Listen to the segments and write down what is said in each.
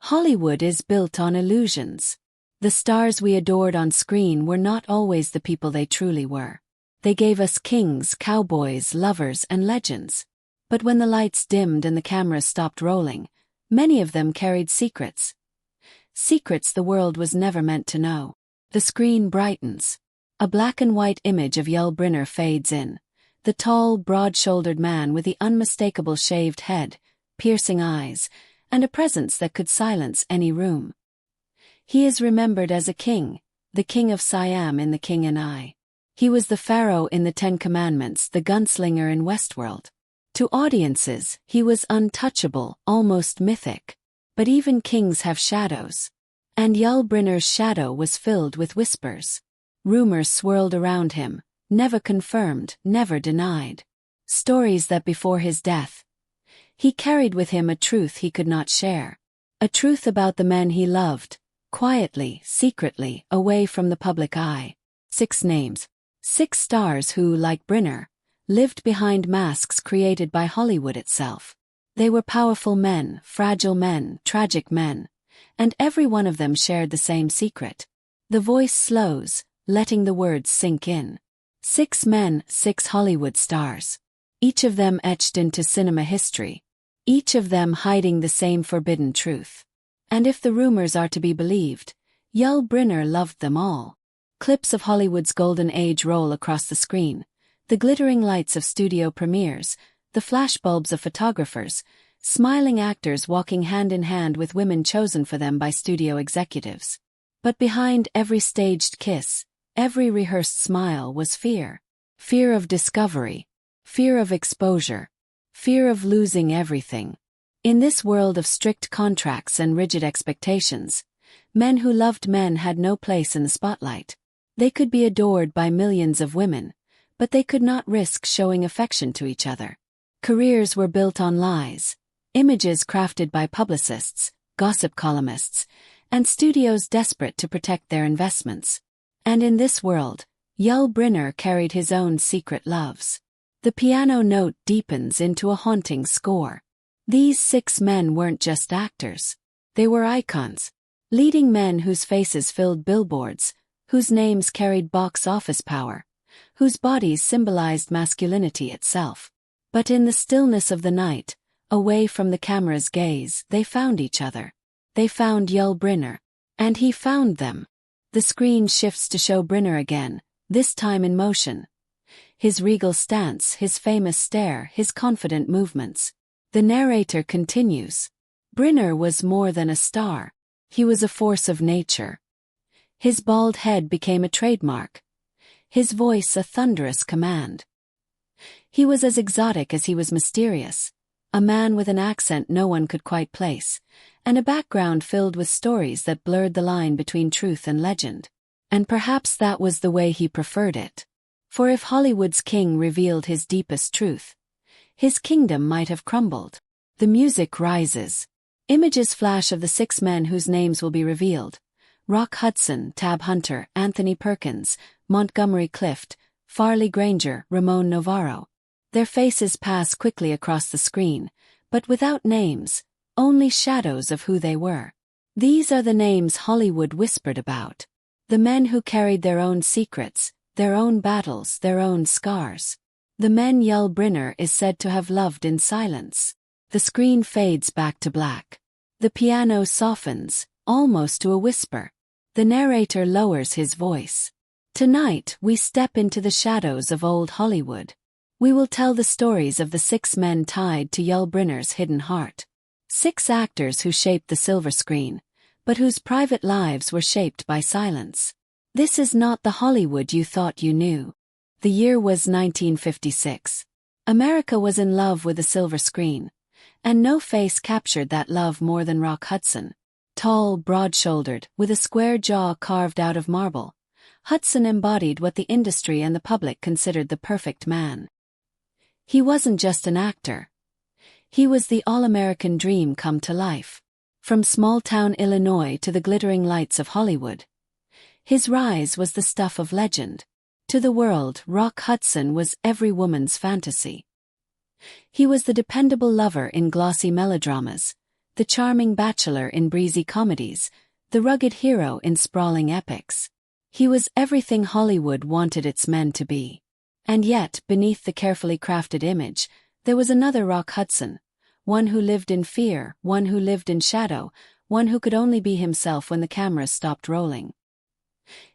Hollywood is built on illusions. The stars we adored on screen were not always the people they truly were. They gave us kings, cowboys, lovers, and legends. But when the lights dimmed and the cameras stopped rolling, many of them carried secrets. Secrets the world was never meant to know. The screen brightens. A black and white image of Yul Brynner fades in. The tall, broad-shouldered man with the unmistakable shaved head, piercing eyes, and a presence that could silence any room. He is remembered as a king, the king of Siam in The King and I. He was the pharaoh in the Ten Commandments, the gunslinger in Westworld. To audiences, he was untouchable, almost mythic. But even kings have shadows. And Yul Brynner's shadow was filled with whispers. Rumors swirled around him, never confirmed, never denied. Stories that before his death, he carried with him a truth he could not share. A truth about the men he loved, quietly, secretly, away from the public eye. 6 names. 6 stars who, like Brynner, lived behind masks created by Hollywood itself. They were powerful men, fragile men, tragic men, and every one of them shared the same secret. The voice slows, letting the words sink in. 6 men, 6 Hollywood stars. Each of them etched into cinema history. Each of them hiding the same forbidden truth. And if the rumors are to be believed, Yul Brynner loved them all. Clips of Hollywood's golden age roll across the screen. The glittering lights of studio premieres, the flashbulbs of photographers, smiling actors walking hand in hand with women chosen for them by studio executives. But behind every staged kiss, every rehearsed smile was fear. Fear of discovery. Fear of exposure. Fear of losing everything. In this world of strict contracts and rigid expectations, men who loved men had no place in the spotlight. They could be adored by millions of women, but they could not risk showing affection to each other. Careers were built on lies, images crafted by publicists, gossip columnists, and studios desperate to protect their investments. And in this world, Yul Brynner carried his own secret loves. The piano note deepens into a haunting score. These 6 men weren't just actors. They were icons. Leading men whose faces filled billboards, whose names carried box office power, whose bodies symbolized masculinity itself. But in the stillness of the night, away from the camera's gaze, they found each other. They found Yul Brynner. And he found them. The screen shifts to show Brynner again, this time in motion. His regal stance, his famous stare, his confident movements. The narrator continues. Brynner was more than a star. He was a force of nature. His bald head became a trademark. His voice a thunderous command. He was as exotic as he was mysterious. A man with an accent no one could quite place, and a background filled with stories that blurred the line between truth and legend. And perhaps that was the way he preferred it. For if Hollywood's king revealed his deepest truth, his kingdom might have crumbled. The music rises. Images flash of the 6 men whose names will be revealed. Rock Hudson, Tab Hunter, Anthony Perkins, Montgomery Clift, Farley Granger, Ramon Novarro. Their faces pass quickly across the screen, but without names, only shadows of who they were. These are the names Hollywood whispered about. The men who carried their own secrets, their own battles, their own scars. The men Yul Brynner is said to have loved in silence. The screen fades back to black. The piano softens, almost to a whisper. The narrator lowers his voice. Tonight we step into the shadows of old Hollywood. We will tell the stories of the 6 men tied to Yul Brynner's hidden heart. 6 actors who shaped the silver screen, but whose private lives were shaped by silence. This is not the Hollywood you thought you knew. The year was 1956. America was in love with the silver screen, and no face captured that love more than Rock Hudson. Tall, broad-shouldered, with a square jaw carved out of marble, Hudson embodied what the industry and the public considered the perfect man. He wasn't just an actor. He was the all-American dream come to life. From small-town Illinois to the glittering lights of Hollywood, his rise was the stuff of legend. To the world, Rock Hudson was every woman's fantasy. He was the dependable lover in glossy melodramas, the charming bachelor in breezy comedies, the rugged hero in sprawling epics. He was everything Hollywood wanted its men to be. And yet, beneath the carefully crafted image, there was another Rock Hudson, one who lived in fear, one who lived in shadow, one who could only be himself when the cameras stopped rolling.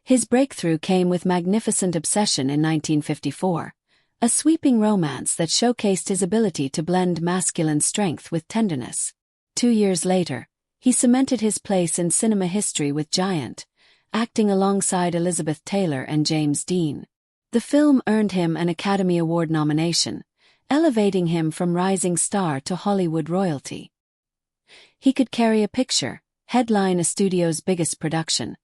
His breakthrough came with Magnificent Obsession in 1954, a sweeping romance that showcased his ability to blend masculine strength with tenderness. 2 years later, he cemented his place in cinema history with Giant, acting alongside Elizabeth Taylor and James Dean. The film earned him an Academy Award nomination, elevating him from rising star to Hollywood royalty. He could carry a picture, headline a studio's biggest production,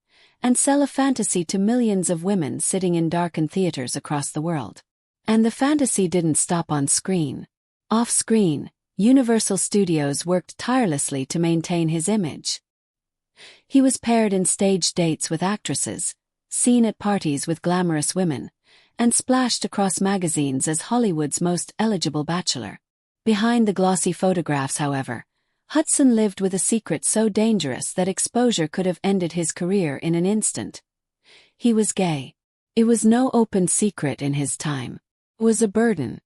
and sell a fantasy to millions of women sitting in darkened theaters across the world. And the fantasy didn't stop on screen. Off-screen, Universal Studios worked tirelessly to maintain his image. He was paired in stage dates with actresses, seen at parties with glamorous women, and splashed across magazines as Hollywood's most eligible bachelor. Behind the glossy photographs, however, Hudson lived with a secret so dangerous that exposure could have ended his career in an instant. He was gay. It was no open secret in his time. It was a burden.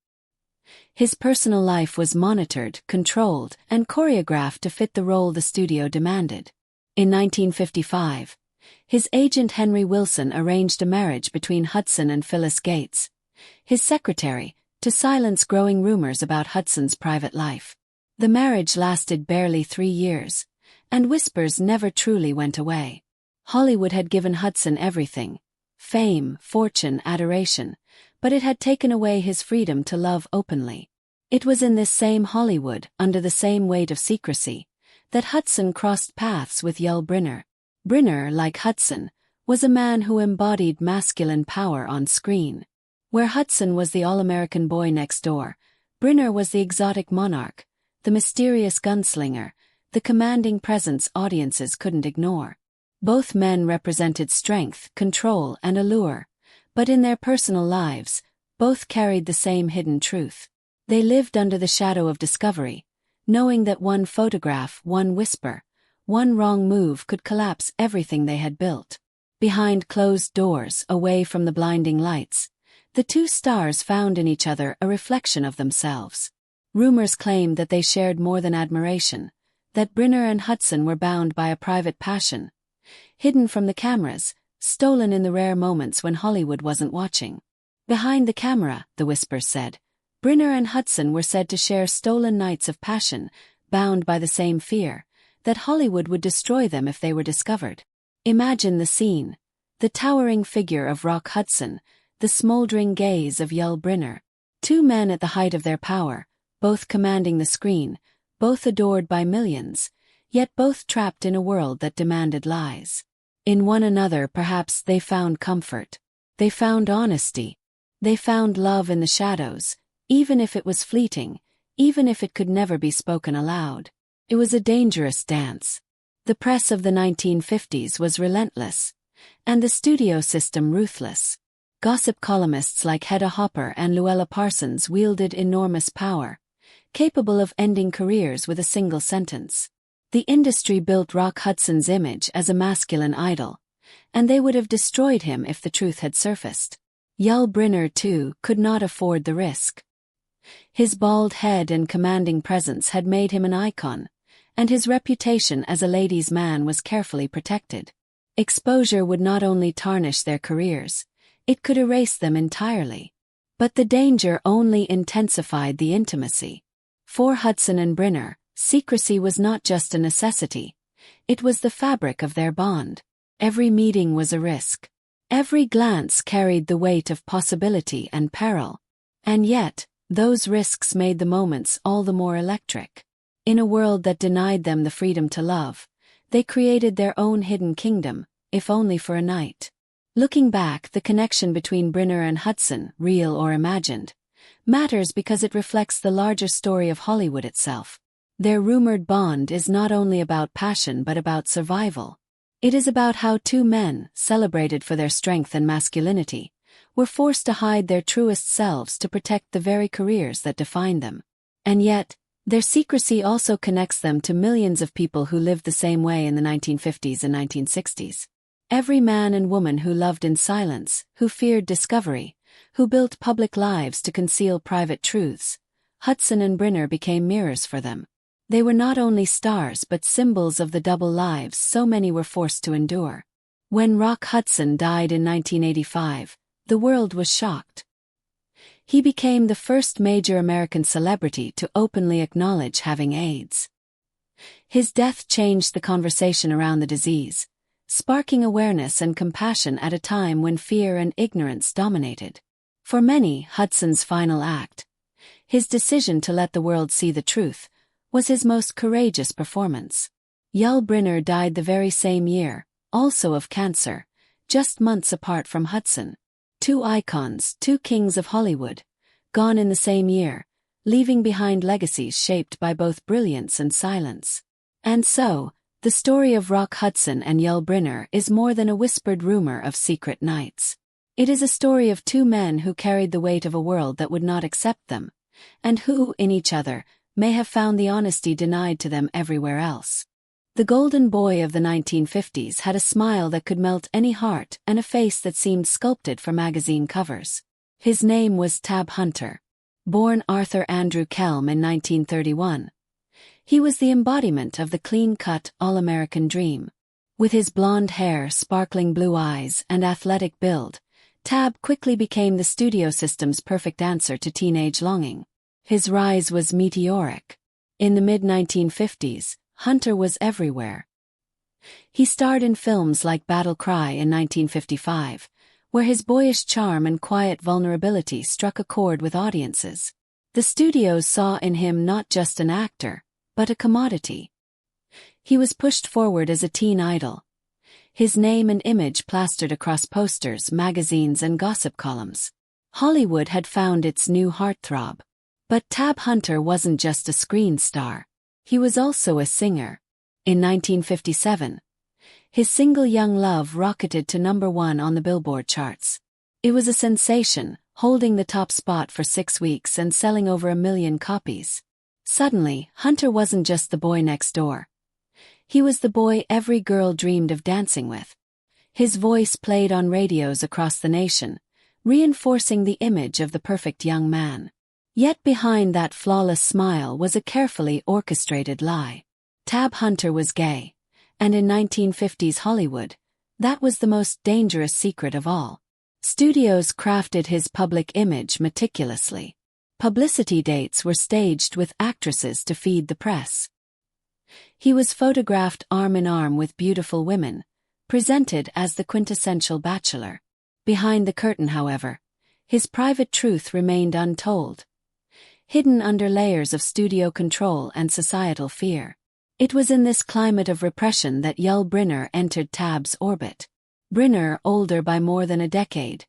His personal life was monitored, controlled, and choreographed to fit the role the studio demanded. In 1955, his agent Henry Wilson arranged a marriage between Hudson and Phyllis Gates, his secretary, to silence growing rumors about Hudson's private life. The marriage lasted barely 3 years, and whispers never truly went away. Hollywood had given Hudson everything: fame, fortune, adoration, but it had taken away his freedom to love openly. It was in this same Hollywood, under the same weight of secrecy, that Hudson crossed paths with Yul Brynner. Brynner, like Hudson, was a man who embodied masculine power on screen. Where Hudson was the all-American boy next door, Brynner was the exotic monarch, the mysterious gunslinger, the commanding presence audiences couldn't ignore. Both men represented strength, control, and allure, but in their personal lives, both carried the same hidden truth. They lived under the shadow of discovery, knowing that one photograph, one whisper, one wrong move could collapse everything they had built. Behind closed doors, away from the blinding lights, the two stars found in each other a reflection of themselves. Rumors claimed that they shared more than admiration, that Brynner and Hudson were bound by a private passion, hidden from the cameras, stolen in the rare moments when Hollywood wasn't watching. Behind the camera, the whispers said, Brynner and Hudson were said to share stolen nights of passion, bound by the same fear, that Hollywood would destroy them if they were discovered. Imagine the scene: the towering figure of Rock Hudson, the smoldering gaze of Yul Brynner. 2 men at the height of their power, both commanding the screen, both adored by millions, yet both trapped in a world that demanded lies. In one another perhaps they found comfort. They found honesty. They found love in the shadows, even if it was fleeting, even if it could never be spoken aloud. It was a dangerous dance. The press of the 1950s was relentless, and the studio system ruthless. Gossip columnists like Hedda Hopper and Luella Parsons wielded enormous power, capable of ending careers with a single sentence. The industry built Rock Hudson's image as a masculine idol, and they would have destroyed him if the truth had surfaced. Yul Brynner, too, could not afford the risk. His bald head and commanding presence had made him an icon, and his reputation as a ladies' man was carefully protected. Exposure would not only tarnish their careers, it could erase them entirely. But the danger only intensified the intimacy. For Hudson and Brynner, secrecy was not just a necessity, it was the fabric of their bond. Every meeting was a risk. Every glance carried the weight of possibility and peril. And yet, those risks made the moments all the more electric. In a world that denied them the freedom to love, they created their own hidden kingdom, if only for a night. Looking back, the connection between Brynner and Hudson, real or imagined, matters because it reflects the larger story of Hollywood itself. Their rumored bond is not only about passion but about survival. It is about how 2 men, celebrated for their strength and masculinity, were forced to hide their truest selves to protect the very careers that defined them. And yet, Their secrecy also connects them to millions of people who lived the same way in the 1950s and 1960s. Every man and woman who loved in silence, who feared discovery, who built public lives to conceal private truths, Hudson and Brynner became mirrors for them. They were not only stars but symbols of the double lives so many were forced to endure. When Rock Hudson died in 1985, the world was shocked. He became the first major American celebrity to openly acknowledge having AIDS. His death changed the conversation around the disease, sparking awareness and compassion at a time when fear and ignorance dominated. For many, Hudson's final act, his decision to let the world see the truth, was his most courageous performance. Yul Brynner died the very same year, also of cancer, just months apart from Hudson. Two icons, two kings of Hollywood, gone in the same year, leaving behind legacies shaped by both brilliance and silence. And so, the story of Rock Hudson and Yul Brynner is more than a whispered rumor of secret nights. It is a story of two men who carried the weight of a world that would not accept them, and who, in each other, may have found the honesty denied to them everywhere else. The golden boy of the 1950s had a smile that could melt any heart and a face that seemed sculpted for magazine covers. His name was Tab Hunter. Born Arthur Andrew Kelm in 1931. He was the embodiment of the clean-cut, all-American dream. With his blonde hair, sparkling blue eyes, and athletic build, Tab quickly became the studio system's perfect answer to teenage longing. His rise was meteoric. In the mid-1950s, Hunter was everywhere. He starred in films like Battle Cry in 1955, where his boyish charm and quiet vulnerability struck a chord with audiences. The studios saw in him not just an actor, but a commodity. He was pushed forward as a teen idol, his name and image plastered across posters, magazines, and gossip columns. Hollywood had found its new heartthrob. But Tab Hunter wasn't just a screen star. He was also a singer. In 1957, his single Young Love rocketed to #1 on the Billboard charts. It was a sensation, holding the top spot for 6 weeks and selling over 1 million copies. Suddenly, Hunter wasn't just the boy next door. He was the boy every girl dreamed of dancing with. His voice played on radios across the nation, reinforcing the image of the perfect young man. Yet behind that flawless smile was a carefully orchestrated lie. Tab Hunter was gay, and in 1950s Hollywood, that was the most dangerous secret of all. Studios crafted his public image meticulously. Publicity dates were staged with actresses to feed the press. He was photographed arm in arm with beautiful women, presented as the quintessential bachelor. Behind the curtain, however, his private truth remained untold, hidden under layers of studio control and societal fear. It was in this climate of repression that Yul Brynner entered Tab's orbit. Brynner, older by more than a decade,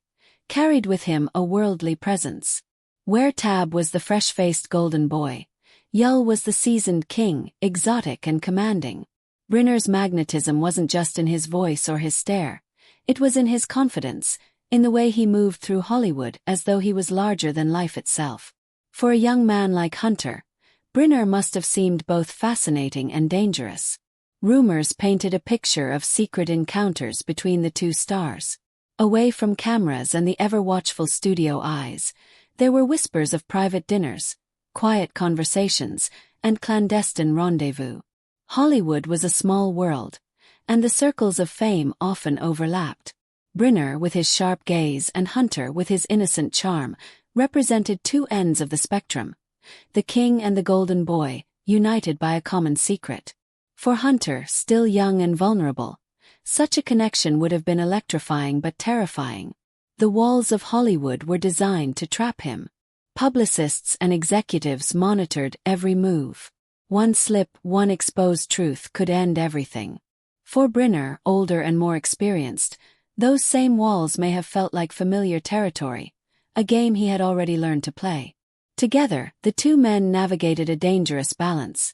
carried with him a worldly presence. Where Tab was the fresh-faced golden boy, Yul was the seasoned king, exotic and commanding. Brynner's magnetism wasn't just in his voice or his stare. It was in his confidence, in the way he moved through Hollywood as though he was larger than life itself. For a young man like Hunter, Brynner must have seemed both fascinating and dangerous. Rumors painted a picture of secret encounters between the two stars. Away from cameras and the ever-watchful studio eyes, there were whispers of private dinners, quiet conversations, and clandestine rendezvous. Hollywood was a small world, and the circles of fame often overlapped. Brynner, with his sharp gaze, and Hunter, with his innocent charm, represented two ends of the spectrum, the king and the golden boy, united by a common secret. For Hunter, still young and vulnerable, such a connection would have been electrifying but terrifying. The walls of Hollywood were designed to trap him. Publicists and executives monitored every move. One slip, one exposed truth could end everything. For Brynner, older and more experienced, those same walls may have felt like familiar territory, a game he had already learned to play. Together, the two men navigated a dangerous balance,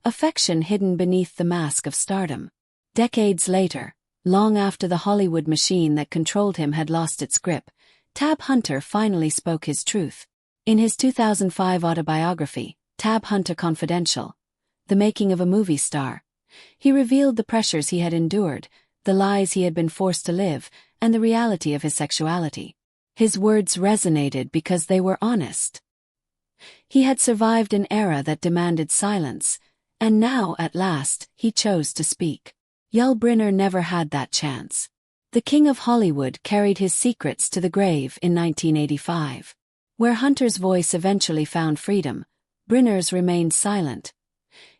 affection hidden beneath the mask of stardom. Decades later, long after the Hollywood machine that controlled him had lost its grip, Tab Hunter finally spoke his truth. In his 2005 autobiography, Tab Hunter Confidential, The Making of a Movie Star. He revealed the pressures he had endured, the lies he had been forced to live, and the reality of his sexuality. His words resonated because they were honest. He had survived an era that demanded silence, and now, at last, he chose to speak. Yul Brynner never had that chance. The King of Hollywood carried his secrets to the grave in 1985. Where Hunter's voice eventually found freedom, Brynner's remained silent.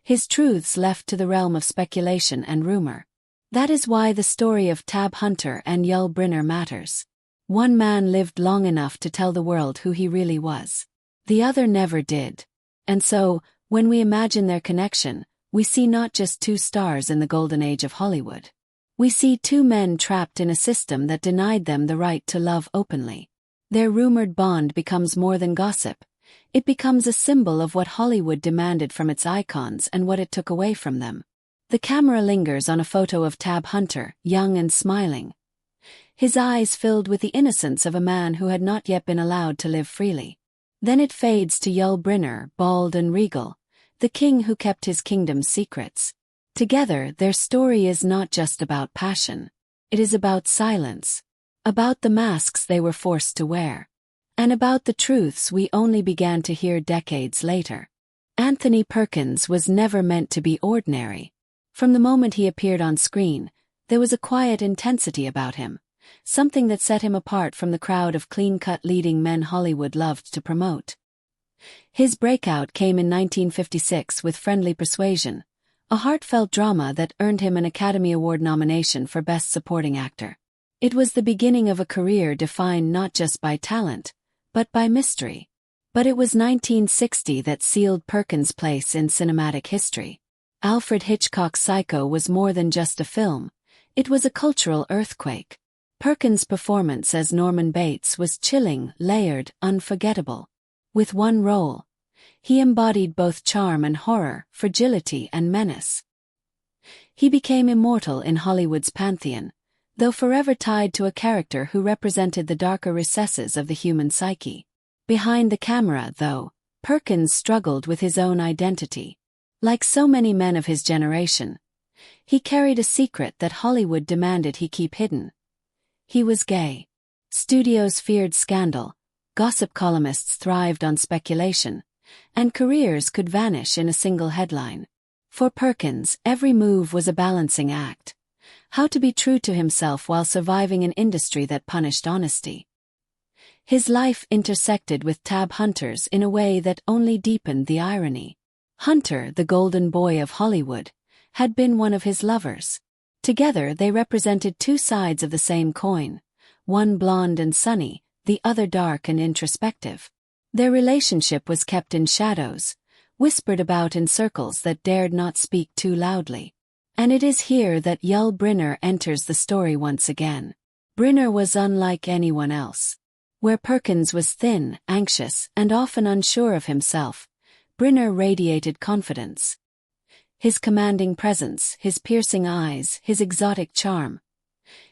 His truths left to the realm of speculation and rumor. That is why the story of Tab Hunter and Yul Brynner matters. One man lived long enough to tell the world who he really was. The other never did. And so, when we imagine their connection, we see not just two stars in the golden age of Hollywood. We see two men trapped in a system that denied them the right to love openly. Their rumored bond becomes more than gossip. It becomes a symbol of what Hollywood demanded from its icons and what it took away from them. The camera lingers on a photo of Tab Hunter, young and smiling. His eyes filled with the innocence of a man who had not yet been allowed to live freely. Then it fades to Yul Brynner, bald and regal, the king who kept his kingdom's secrets. Together, their story is not just about passion. It is about silence, about the masks they were forced to wear, and about the truths we only began to hear decades later. Anthony Perkins was never meant to be ordinary. From the moment he appeared on screen, there was a quiet intensity about him, something that set him apart from the crowd of clean-cut leading men Hollywood loved to promote. His breakout came in 1956 with Friendly Persuasion, a heartfelt drama that earned him an Academy Award nomination for Best Supporting Actor. It was the beginning of a career defined not just by talent, but by mystery. But it was 1960 that sealed Perkins' place in cinematic history. Alfred Hitchcock's Psycho was more than just a film. It was a cultural earthquake. Perkins' performance as Norman Bates was chilling, layered, unforgettable. With one role, he embodied both charm and horror, fragility and menace. He became immortal in Hollywood's pantheon, though forever tied to a character who represented the darker recesses of the human psyche. Behind the camera, though, Perkins struggled with his own identity. Like so many men of his generation, he carried a secret that Hollywood demanded he keep hidden. He was gay. Studios feared scandal, gossip columnists thrived on speculation, and careers could vanish in a single headline. For Perkins, every move was a balancing act. How to be true to himself while surviving an industry that punished honesty. His life intersected with Tab Hunter's in a way that only deepened the irony. Hunter, the golden boy of Hollywood, had been one of his lovers. Together they represented two sides of the same coin, one blonde and sunny, the other dark and introspective. Their relationship was kept in shadows, whispered about in circles that dared not speak too loudly. And it is here that Yul Brynner enters the story once again. Brynner was unlike anyone else. Where Perkins was thin, anxious, and often unsure of himself, Brynner radiated confidence. His commanding presence, his piercing eyes, his exotic charm.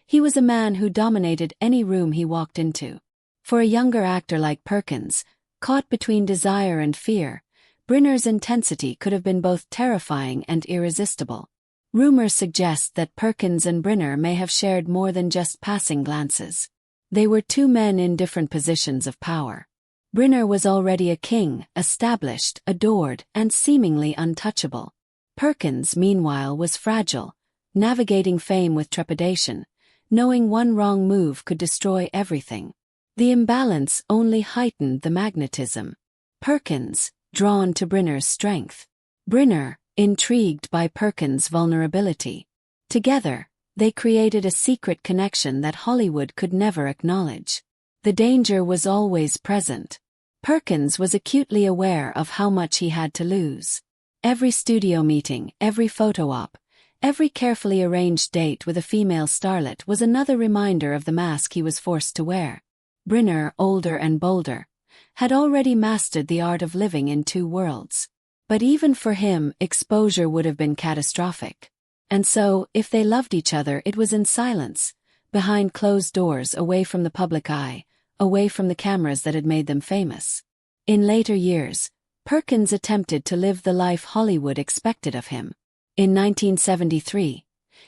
He was a man who dominated any room he walked into. For a younger actor like Perkins, caught between desire and fear, Brynner's intensity could have been both terrifying and irresistible. Rumors suggest that Perkins and Brynner may have shared more than just passing glances. They were two men in different positions of power. Brynner was already a king, established, adored, and seemingly untouchable. Perkins, meanwhile, was fragile, navigating fame with trepidation, knowing one wrong move could destroy everything. The imbalance only heightened the magnetism. Perkins, drawn to Brynner's strength. Brynner, intrigued by Perkins' vulnerability. Together, they created a secret connection that Hollywood could never acknowledge. The danger was always present. Perkins was acutely aware of how much he had to lose. Every studio meeting, every photo op, every carefully arranged date with a female starlet was another reminder of the mask he was forced to wear. Brynner, older and bolder, had already mastered the art of living in two worlds. But even for him, exposure would have been catastrophic. And so, if they loved each other, it was in silence, behind closed doors, away from the public eye, away from the cameras that had made them famous. In later years, Perkins attempted to live the life Hollywood expected of him. In 1973,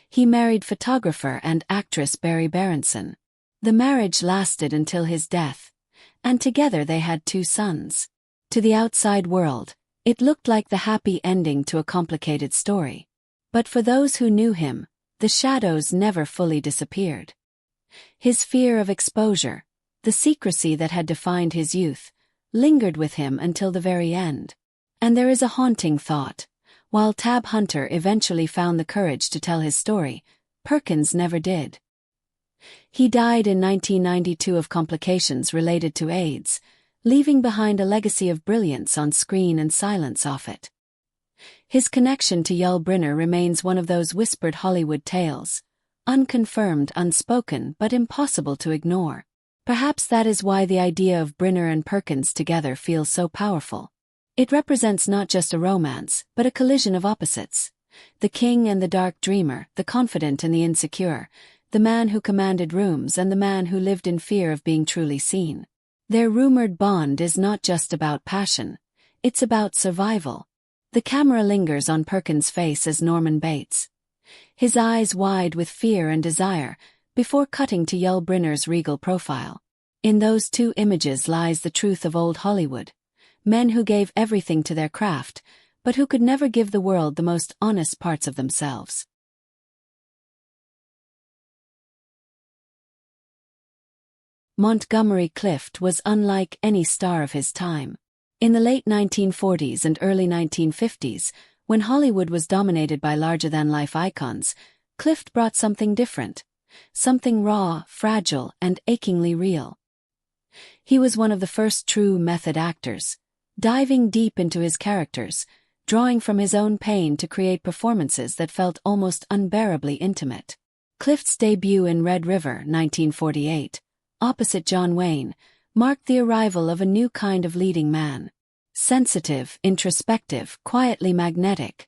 he married photographer and actress Barry Berenson. The marriage lasted until his death, and together they had 2 sons. To the outside world, it looked like the happy ending to a complicated story. But for those who knew him, the shadows never fully disappeared. His fear of exposure, the secrecy that had defined his youth, lingered with him until the very end. And there is a haunting thought. While Tab Hunter eventually found the courage to tell his story, Perkins never did. He died in 1992 of complications related to AIDS, leaving behind a legacy of brilliance on screen and silence off it. His connection to Yul Brynner remains one of those whispered Hollywood tales, unconfirmed, unspoken, but impossible to ignore. Perhaps that is why the idea of Brynner and Perkins together feels so powerful. It represents not just a romance, but a collision of opposites. The king and the dark dreamer, the confident and the insecure, the man who commanded rooms and the man who lived in fear of being truly seen. Their rumored bond is not just about passion, it's about survival. The camera lingers on Perkins' face as Norman Bates, his eyes wide with fear and desire, before cutting to Yul Brynner's regal profile. In those 2 images lies the truth of old Hollywood. Men who gave everything to their craft, but who could never give the world the most honest parts of themselves. Montgomery Clift was unlike any star of his time. In the late 1940s and early 1950s, when Hollywood was dominated by larger-than-life icons, Clift brought something different, something raw, fragile, and achingly real. He was one of the first true method actors, diving deep into his characters, drawing from his own pain to create performances that felt almost unbearably intimate. Clift's debut in Red River, 1948, opposite John Wayne, marked the arrival of a new kind of leading man. Sensitive, introspective, quietly magnetic.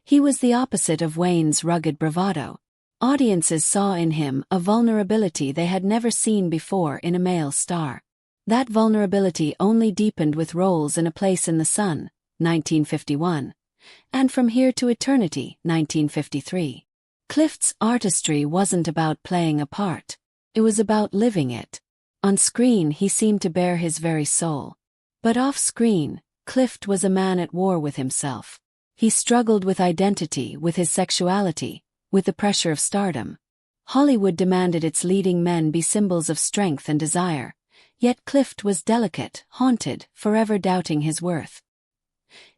He was the opposite of Wayne's rugged bravado. Audiences saw in him a vulnerability they had never seen before in a male star. That vulnerability only deepened with roles in A Place in the Sun, 1951, and From Here to Eternity, 1953. Clift's artistry wasn't about playing a part. It was about living it. On screen he seemed to bear his very soul. But off-screen, Clift was a man at war with himself. He struggled with identity, with his sexuality, with the pressure of stardom. Hollywood demanded its leading men be symbols of strength and desire, yet Clift was delicate, haunted, forever doubting his worth.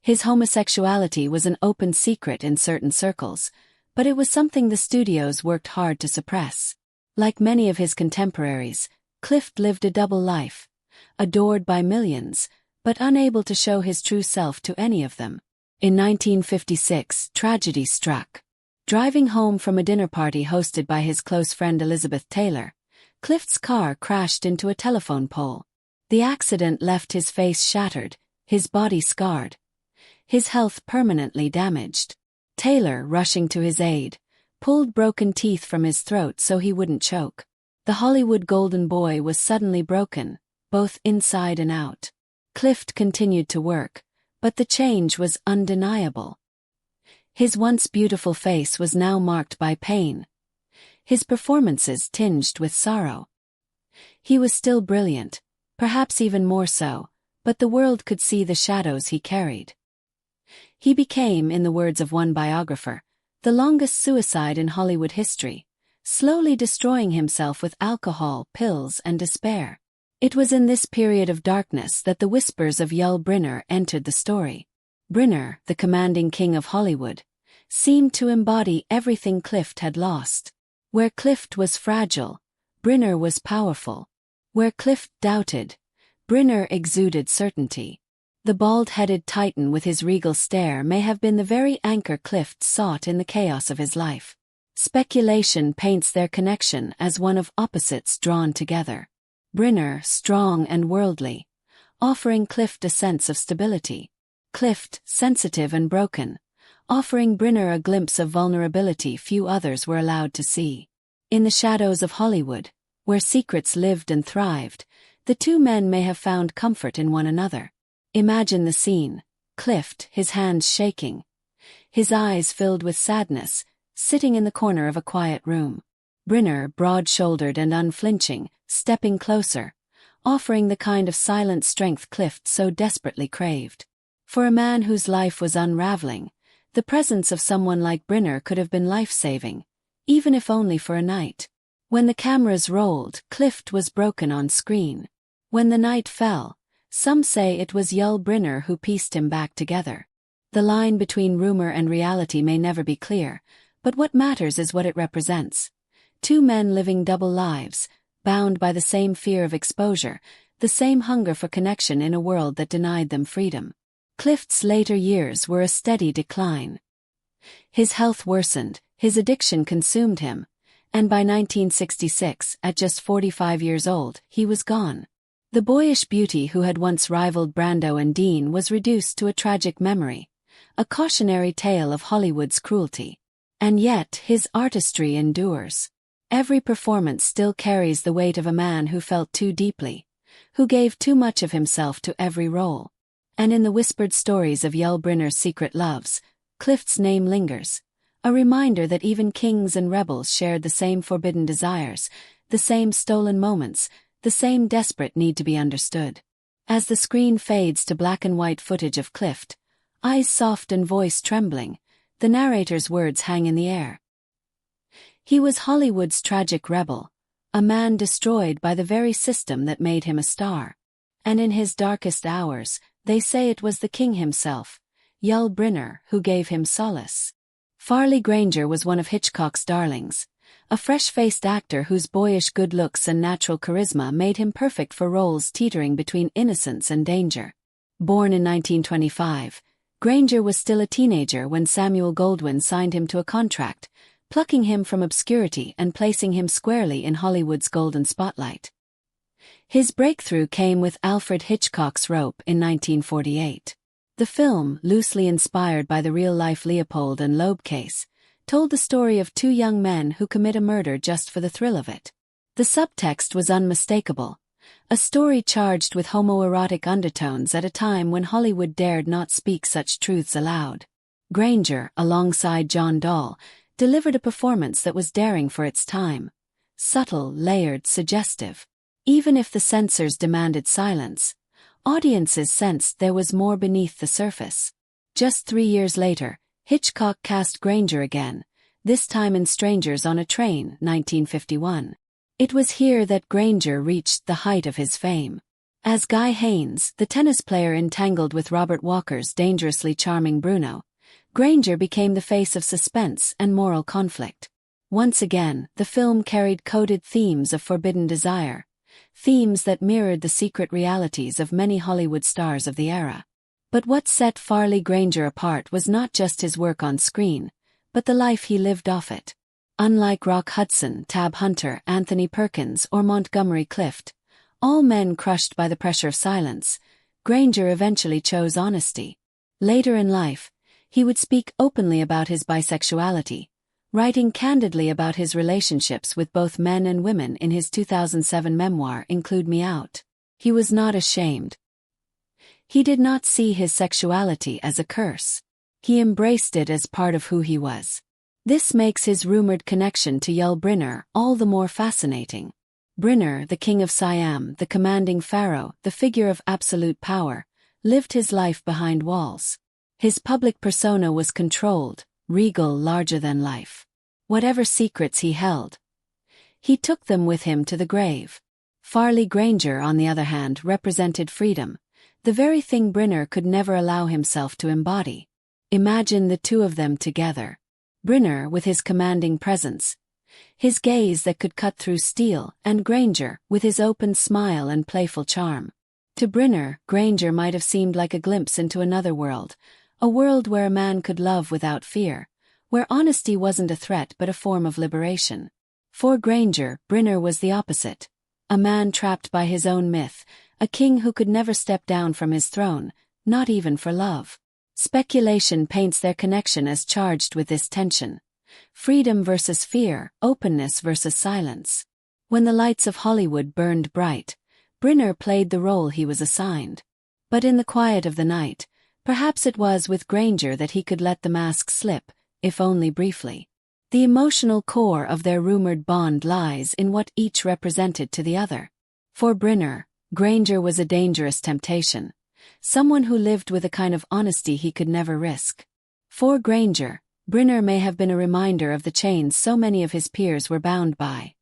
His homosexuality was an open secret in certain circles, but it was something the studios worked hard to suppress. Like many of his contemporaries, Clift lived a double life, adored by millions, but unable to show his true self to any of them. In 1956, tragedy struck. Driving home from a dinner party hosted by his close friend Elizabeth Taylor, Clift's car crashed into a telephone pole. The accident left his face shattered, his body scarred, his health permanently damaged. Taylor, rushing to his aid, pulled broken teeth from his throat so he wouldn't choke. The Hollywood golden boy was suddenly broken, both inside and out. Clift continued to work, but the change was undeniable. His once beautiful face was now marked by pain, his performances tinged with sorrow. He was still brilliant, perhaps even more so, but the world could see the shadows he carried. He became, in the words of one biographer, the longest suicide in Hollywood history, slowly destroying himself with alcohol, pills, and despair. It was in this period of darkness that the whispers of Yul Brynner entered the story. Brynner, the commanding king of Hollywood, seemed to embody everything Clift had lost. Where Clift was fragile, Brynner was powerful. Where Clift doubted, Brynner exuded certainty. The bald-headed titan with his regal stare may have been the very anchor Clift sought in the chaos of his life. Speculation paints their connection as one of opposites drawn together. Brynner, strong and worldly, offering Clift a sense of stability. Clift, sensitive and broken, offering Brynner a glimpse of vulnerability few others were allowed to see. In the shadows of Hollywood, where secrets lived and thrived, the 2 men may have found comfort in one another. Imagine the scene: Clift, his hands shaking, his eyes filled with sadness, sitting in the corner of a quiet room. Brynner, broad-shouldered and unflinching, stepping closer, offering the kind of silent strength Clift so desperately craved. For a man whose life was unraveling, the presence of someone like Brynner could have been life-saving, even if only for a night. When the cameras rolled, Clift was broken on screen. When the night fell, some say it was Yul Brynner who pieced him back together. The line between rumor and reality may never be clear, but what matters is what it represents. Two men living double lives, bound by the same fear of exposure, the same hunger for connection in a world that denied them freedom. Clift's later years were a steady decline. His health worsened, his addiction consumed him, and by 1966, at just 45 years old, he was gone. The boyish beauty who had once rivaled Brando and Dean was reduced to a tragic memory, a cautionary tale of Hollywood's cruelty. And yet, his artistry endures. Every performance still carries the weight of a man who felt too deeply, who gave too much of himself to every role. And in the whispered stories of Yul Brynner's secret loves, Clift's name lingers, a reminder that even kings and rebels shared the same forbidden desires, the same stolen moments, the same desperate need to be understood. As the screen fades to black and white footage of Clift, eyes soft and voice trembling, the narrator's words hang in the air. He was Hollywood's tragic rebel, a man destroyed by the very system that made him a star. And in his darkest hours, they say it was the king himself, Yul Brynner, who gave him solace. Farley Granger was one of Hitchcock's darlings, a fresh-faced actor whose boyish good looks and natural charisma made him perfect for roles teetering between innocence and danger. Born in 1925, Granger was still a teenager when Samuel Goldwyn signed him to a contract, plucking him from obscurity and placing him squarely in Hollywood's golden spotlight. His breakthrough came with Alfred Hitchcock's Rope in 1948. The film, loosely inspired by the real-life Leopold and Loeb case, told the story of two young men who commit a murder just for the thrill of it. The subtext was unmistakable, a story charged with homoerotic undertones at a time when Hollywood dared not speak such truths aloud. Granger, alongside John Dahl, delivered a performance that was daring for its time, subtle, layered, suggestive. Even if the censors demanded silence, audiences sensed there was more beneath the surface. Just 3 years later, Hitchcock cast Granger again, this time in Strangers on a Train, 1951. It was here that Granger reached the height of his fame. As Guy Haines, the tennis player entangled with Robert Walker's dangerously charming Bruno, Granger became the face of suspense and moral conflict. Once again, the film carried coded themes of forbidden desire, themes that mirrored the secret realities of many Hollywood stars of the era. But what set Farley Granger apart was not just his work on screen, but the life he lived off it. Unlike Rock Hudson, Tab Hunter, Anthony Perkins, or Montgomery Clift, all men crushed by the pressure of silence, Granger eventually chose honesty. Later in life, he would speak openly about his bisexuality, writing candidly about his relationships with both men and women in his 2007 memoir Include Me Out. He was not ashamed. He did not see his sexuality as a curse. He embraced it as part of who he was. This makes his rumored connection to Yul Brynner all the more fascinating. Brynner, the king of Siam, the commanding pharaoh, the figure of absolute power, lived his life behind walls. His public persona was controlled, regal, larger than life. Whatever secrets he held, he took them with him to the grave. Farley Granger, on the other hand, represented freedom, the very thing Brynner could never allow himself to embody. Imagine the two of them together. Brynner with his commanding presence, his gaze that could cut through steel, and Granger with his open smile and playful charm. To Brynner, Granger might have seemed like a glimpse into another world, a world where a man could love without fear, where honesty wasn't a threat but a form of liberation. For Granger, Brynner was the opposite, a man trapped by his own myth, a king who could never step down from his throne, not even for love. Speculation paints their connection as charged with this tension. Freedom versus fear, openness versus silence. When the lights of Hollywood burned bright, Brynner played the role he was assigned. But in the quiet of the night, perhaps it was with Granger that he could let the mask slip, if only briefly. The emotional core of their rumored bond lies in what each represented to the other. For Brynner, Granger was a dangerous temptation, someone who lived with a kind of honesty he could never risk. For Granger, Brynner may have been a reminder of the chains so many of his peers were bound by,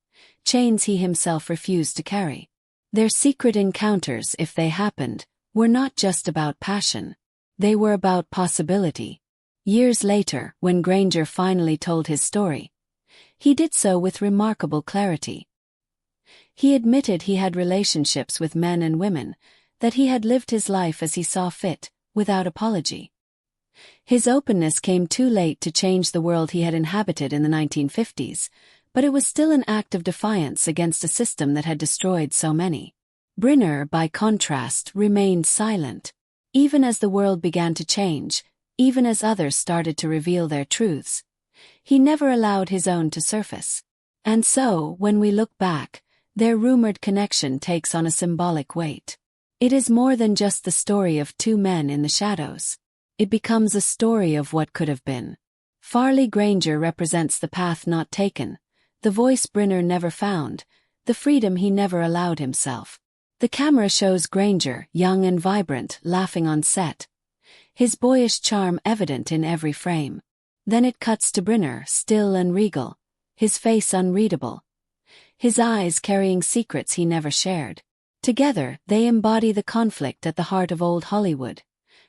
chains he himself refused to carry. Their secret encounters, if they happened, were not just about passion. They were about possibility. Years later, when Granger finally told his story, he did so with remarkable clarity. He admitted he had relationships with men and women, that he had lived his life as he saw fit, without apology. His openness came too late to change the world he had inhabited in the 1950s, but it was still an act of defiance against a system that had destroyed so many. Brynner, by contrast, remained silent. Even as the world began to change, even as others started to reveal their truths, he never allowed his own to surface. And so, when we look back, their rumored connection takes on a symbolic weight. It is more than just the story of two men in the shadows. It becomes a story of what could have been. Farley Granger represents the path not taken, the voice Brynner never found, the freedom he never allowed himself. The camera shows Granger, young and vibrant, laughing on set, his boyish charm evident in every frame. Then it cuts to Brynner, still and regal, his face unreadable, his eyes carrying secrets he never shared. Together, they embody the conflict at the heart of old Hollywood,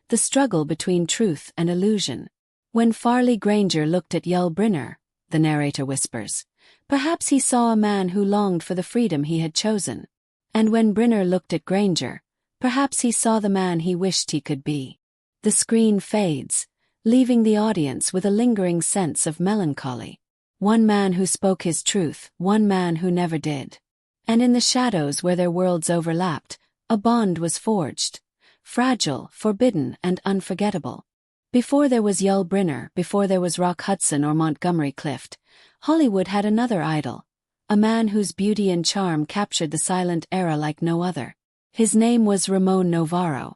the struggle between truth and illusion. When Farley Granger looked at Yul Brynner, the narrator whispers, perhaps he saw a man who longed for the freedom he had chosen. And when Brynner looked at Granger, perhaps he saw the man he wished he could be. The screen fades, leaving the audience with a lingering sense of melancholy. One man who spoke his truth, one man who never did. And in the shadows where their worlds overlapped, a bond was forged. Fragile, forbidden, and unforgettable. Before there was Yul Brynner, before there was Rock Hudson or Montgomery Clift, Hollywood had another idol, a man whose beauty and charm captured the silent era like no other. His name was Ramon Novarro.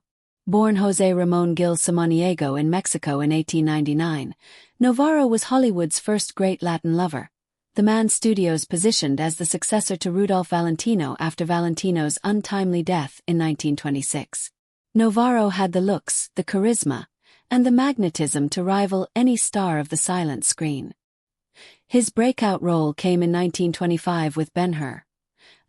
Born José Ramón Gil Samaniego in Mexico in 1899, Novarro was Hollywood's first great Latin lover, the man studios positioned as the successor to Rudolph Valentino after Valentino's untimely death in 1926. Novarro had the looks, the charisma, and the magnetism to rival any star of the silent screen. His breakout role came in 1925 with Ben-Hur,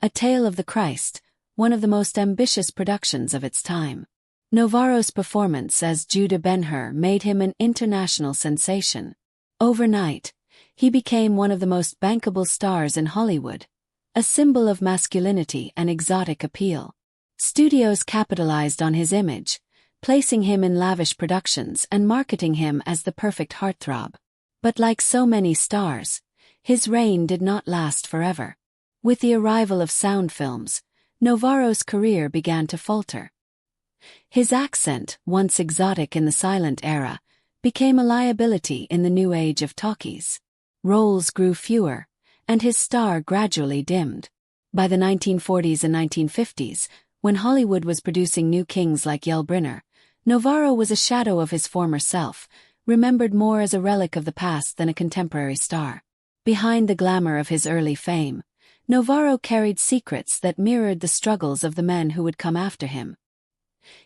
A Tale of the Christ, one of the most ambitious productions of its time. Novarro's performance as Judah Ben-Hur made him an international sensation. Overnight, he became one of the most bankable stars in Hollywood, a symbol of masculinity and exotic appeal. Studios capitalized on his image, placing him in lavish productions and marketing him as the perfect heartthrob. But like so many stars, his reign did not last forever. With the arrival of sound films, Novarro's career began to falter. His accent, once exotic in the silent era, became a liability in the new age of talkies. Roles grew fewer, and his star gradually dimmed. By the 1940s and 1950s, when Hollywood was producing new kings like Yul Brynner, Novarro was a shadow of his former self, remembered more as a relic of the past than a contemporary star. Behind the glamour of his early fame, Novarro carried secrets that mirrored the struggles of the men who would come after him.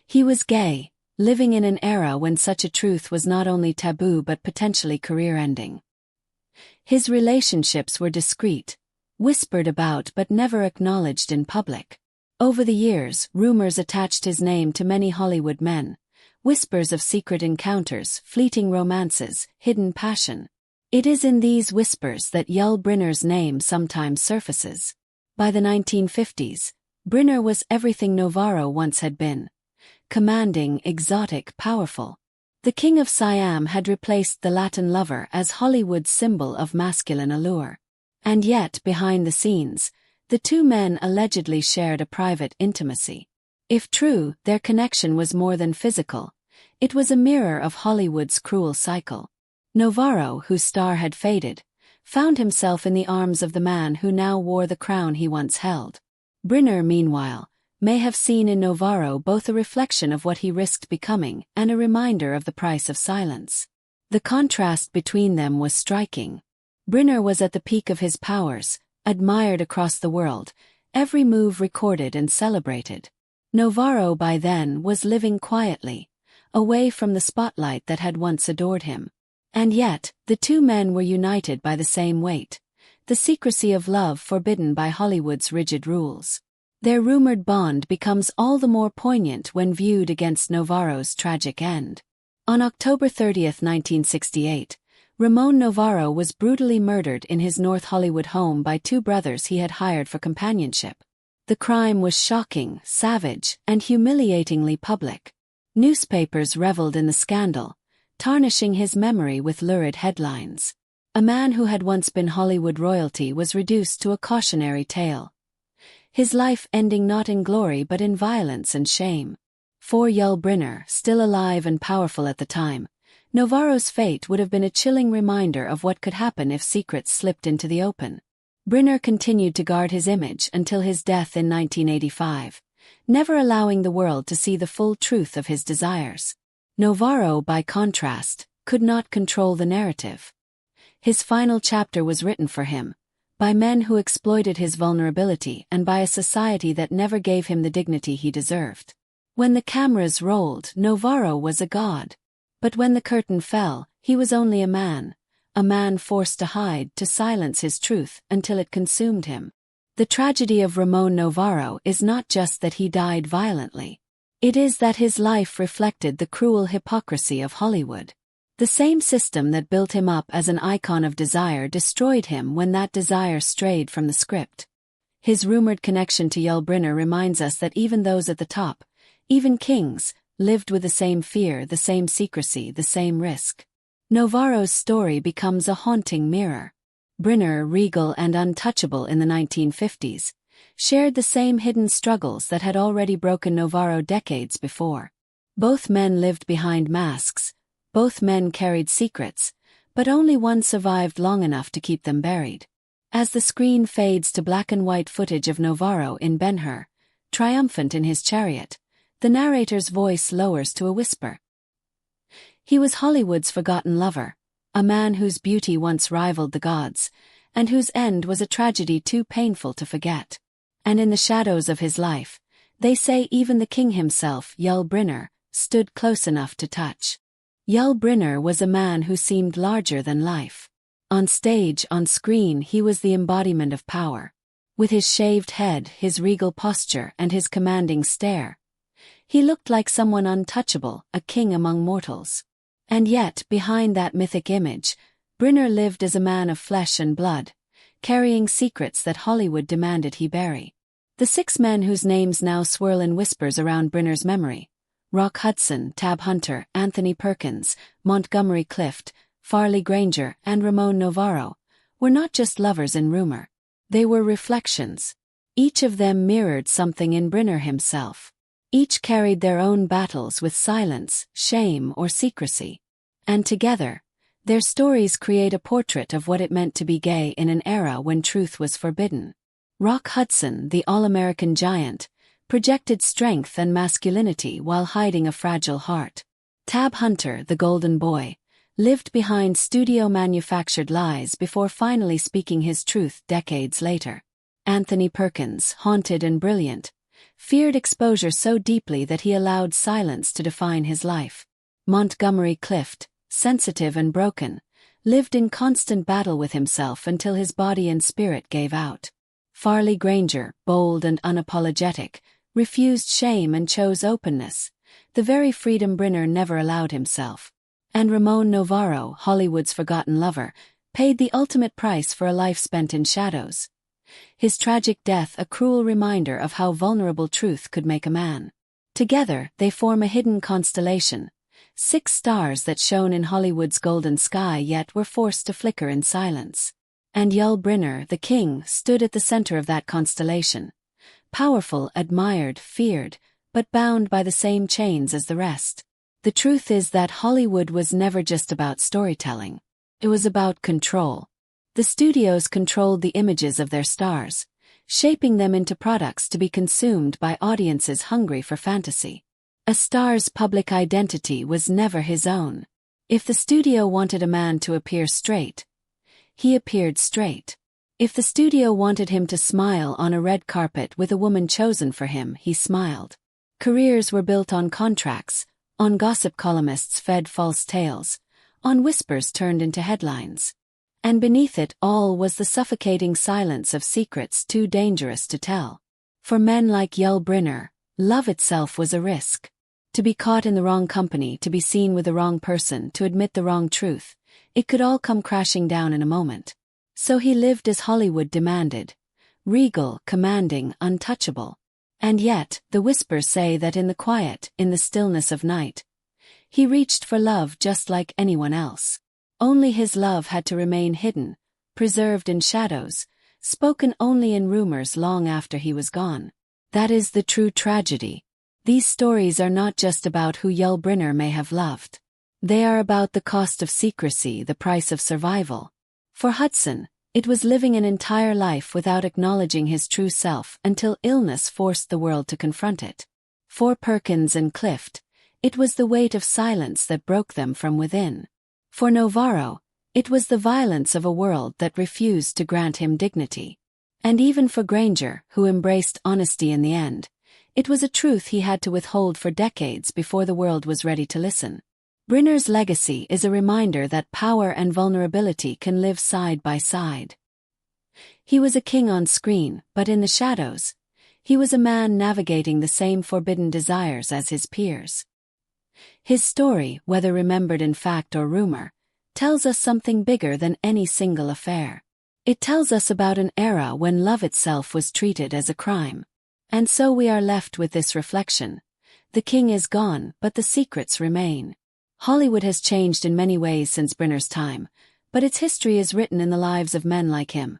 He was gay, living in an era when such a truth was not only taboo but potentially career-ending. His relationships were discreet, whispered about but never acknowledged in public. Over the years, rumors attached his name to many Hollywood men, whispers of secret encounters, fleeting romances, hidden passion. It is in these whispers that Yul Brynner's name sometimes surfaces. By the 1950s, Brynner was everything Novarro once had been. Commanding, exotic, powerful. The King of Siam had replaced the Latin lover as Hollywood's symbol of masculine allure. And yet, behind the scenes, the two men allegedly shared a private intimacy. If true, their connection was more than physical. It was a mirror of Hollywood's cruel cycle. Novarro, whose star had faded, found himself in the arms of the man who now wore the crown he once held. Brynner, meanwhile, may have seen in Novarro both a reflection of what he risked becoming and a reminder of the price of silence. The contrast between them was striking. Brynner was at the peak of his powers, admired across the world, every move recorded and celebrated. Novarro by then was living quietly, away from the spotlight that had once adored him. And yet, the two men were united by the same weight, the secrecy of love forbidden by Hollywood's rigid rules. Their rumored bond becomes all the more poignant when viewed against Novarro's tragic end. On October 30, 1968, Ramon Novarro was brutally murdered in his North Hollywood home by two brothers he had hired for companionship. The crime was shocking, savage, and humiliatingly public. Newspapers reveled in the scandal, tarnishing his memory with lurid headlines. A man who had once been Hollywood royalty was reduced to a cautionary tale, his life ending not in glory but in violence and shame. For Yul Brynner, still alive and powerful at the time, Novarro's fate would have been a chilling reminder of what could happen if secrets slipped into the open. Brynner continued to guard his image until his death in 1985, never allowing the world to see the full truth of his desires. Novarro, by contrast, could not control the narrative. His final chapter was written for him, by men who exploited his vulnerability and by a society that never gave him the dignity he deserved. When the cameras rolled, Novarro was a god. But when the curtain fell, he was only a man forced to hide, to silence his truth until it consumed him. The tragedy of Ramon Novarro is not just that he died violently. It is that his life reflected the cruel hypocrisy of Hollywood. The same system that built him up as an icon of desire destroyed him when that desire strayed from the script. His rumored connection to Yul Brynner reminds us that even those at the top, even kings, lived with the same fear, the same secrecy, the same risk. Novarro's story becomes a haunting mirror. Brynner, regal and untouchable in the 1950s, shared the same hidden struggles that had already broken Novarro decades before. Both men lived behind masks, both men carried secrets, but only one survived long enough to keep them buried. As the screen fades to black and white footage of Novarro in Ben-Hur, triumphant in his chariot, the narrator's voice lowers to a whisper. He was Hollywood's forgotten lover, a man whose beauty once rivaled the gods, and whose end was a tragedy too painful to forget. And in the shadows of his life, they say even the king himself, Yul Brynner, stood close enough to touch. Yul Brynner was a man who seemed larger than life. On stage, on screen, he was the embodiment of power. With his shaved head, his regal posture, and his commanding stare, he looked like someone untouchable, a king among mortals. And yet, behind that mythic image, Brynner lived as a man of flesh and blood, carrying secrets that Hollywood demanded he bury. The six men whose names now swirl in whispers around Brynner's memory, Rock Hudson, Tab Hunter, Anthony Perkins, Montgomery Clift, Farley Granger, and Ramon Novarro, were not just lovers in rumor. They were reflections. Each of them mirrored something in Brynner himself. Each carried their own battles with silence, shame, or secrecy. And together, their stories create a portrait of what it meant to be gay in an era when truth was forbidden. Rock Hudson, the all-American giant, projected strength and masculinity while hiding a fragile heart. Tab Hunter, the golden boy, lived behind studio-manufactured lies before finally speaking his truth decades later. Anthony Perkins, haunted and brilliant, feared exposure so deeply that he allowed silence to define his life. Montgomery Clift, sensitive and broken, lived in constant battle with himself until his body and spirit gave out. Farley Granger, bold and unapologetic, refused shame and chose openness, the very freedom Brynner never allowed himself. And Ramon Novarro, Hollywood's forgotten lover, paid the ultimate price for a life spent in shadows. His tragic death a cruel reminder of how vulnerable truth could make a man. Together, they form a hidden constellation, 6 stars that shone in Hollywood's golden sky yet were forced to flicker in silence. And Yul Brynner, the king, stood at the center of that constellation. Powerful, admired, feared, but bound by the same chains as the rest. The truth is that Hollywood was never just about storytelling. It was about control. The studios controlled the images of their stars, shaping them into products to be consumed by audiences hungry for fantasy. A star's public identity was never his own. If the studio wanted a man to appear straight, he appeared straight. If the studio wanted him to smile on a red carpet with a woman chosen for him, he smiled. Careers were built on contracts, on gossip columnists fed false tales, on whispers turned into headlines. And beneath it all was the suffocating silence of secrets too dangerous to tell. For men like Yul Brynner, love itself was a risk. To be caught in the wrong company, to be seen with the wrong person, to admit the wrong truth, it could all come crashing down in a moment. So he lived as Hollywood demanded, regal, commanding, untouchable. And yet, the whispers say that in the quiet, in the stillness of night, he reached for love just like anyone else. Only his love had to remain hidden, preserved in shadows, spoken only in rumors long after he was gone. That is the true tragedy. These stories are not just about who Yul Brynner may have loved. They are about the cost of secrecy, the price of survival. For Hudson, it was living an entire life without acknowledging his true self until illness forced the world to confront it. For Perkins and Clift, it was the weight of silence that broke them from within. For Novarro, it was the violence of a world that refused to grant him dignity. And even for Granger, who embraced honesty in the end, it was a truth he had to withhold for decades before the world was ready to listen. Brynner's legacy is a reminder that power and vulnerability can live side by side. He was a king on screen, but in the shadows, he was a man navigating the same forbidden desires as his peers. His story, whether remembered in fact or rumor, tells us something bigger than any single affair. It tells us about an era when love itself was treated as a crime. And so we are left with this reflection. The king is gone, but the secrets remain. Hollywood has changed in many ways since Brynner's time, but its history is written in the lives of men like him.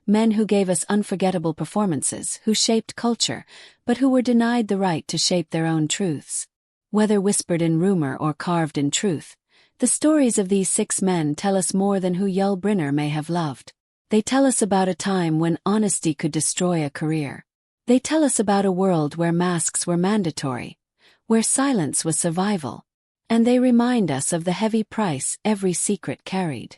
Men who gave us unforgettable performances, who shaped culture, but who were denied the right to shape their own truths. Whether whispered in rumor or carved in truth, the stories of these 6 men tell us more than who Yul Brynner may have loved. They tell us about a time when honesty could destroy a career. They tell us about a world where masks were mandatory, where silence was survival. And they remind us of the heavy price every secret carried.